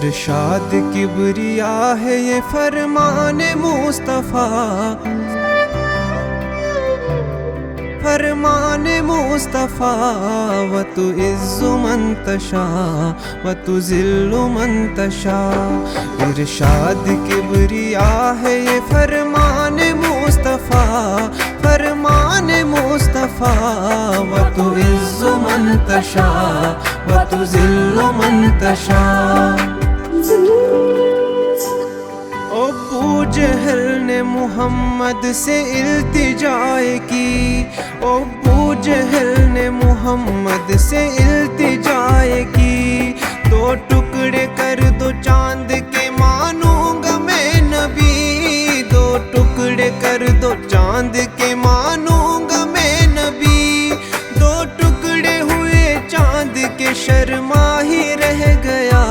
ارشاد کبریا ہے یہ فرمان مصطفیٰ، فرمان مصطفیٰ، وتعز من تشاء وتذل من تشاء۔ ارشاد کبریا ہے یہ فرمان مصطفیٰ، فرمان مصطفیٰ، وتعز من تشاء وتذل من تشاء۔ ابو جہل نے محمد سے التجا کی، ابو جہل نے محمد سے التجا کی، دو ٹکڑے کر دو چاند کے مانوں گا میں نبی، دو ٹکڑے کر دو چاند کے مانوں گا میں نبی، دو ٹکڑے ہوئے چاند کے شرما ہی رہ گیا،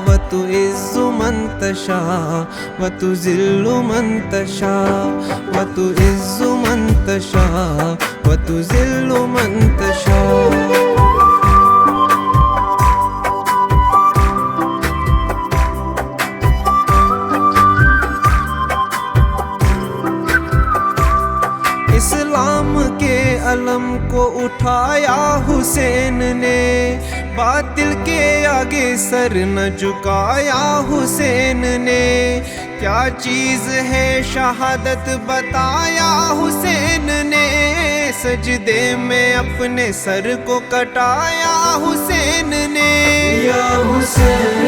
وتعز من تشاء وتذل من تشاء، وتعز من تشاء وتذل من تشاء۔ اسلام کے علم کو اٹھایا حسین نے، باطل کے آگے سر نہ جھکایا حسین نے، کیا چیز ہے شہادت بتایا حسین نے، سجدے میں اپنے سر کو کٹایا حسین نے، یا حسین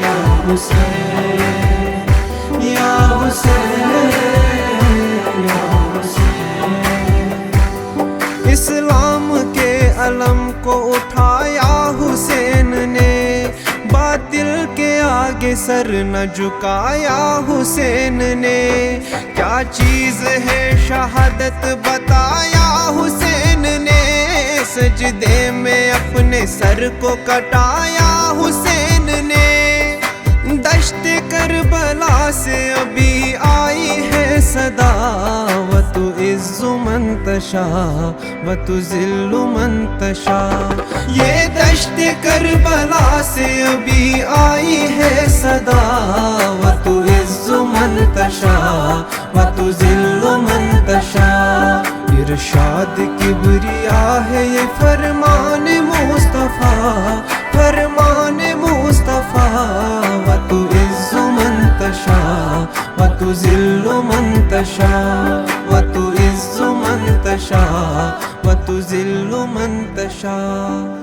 یا حسین یا حسین۔ اسلام کے علم کو اٹھایا حسین نے، باطل کے آگے سر نہ جھکایا حسین نے، کیا چیز ہے شہادت بتایا حسین نے، سجدے میں اپنے سر کو کٹایا حسین نے۔ دشت کربلا سے ابھی آئی ہے صدا، وتعز من تشاء وتذل من تشاء، یہ دشت کربلا سے ابھی آئی ہے صدا، وتعز من تشاء وتذل من تشاء۔ ارشاد کبریا ہے یہ فرمان مصطفیٰ، فرمان مصطفیٰ، وتعز من تشاء وتذل من تشاء، وتعز من تشاء وتذل من تشاء۔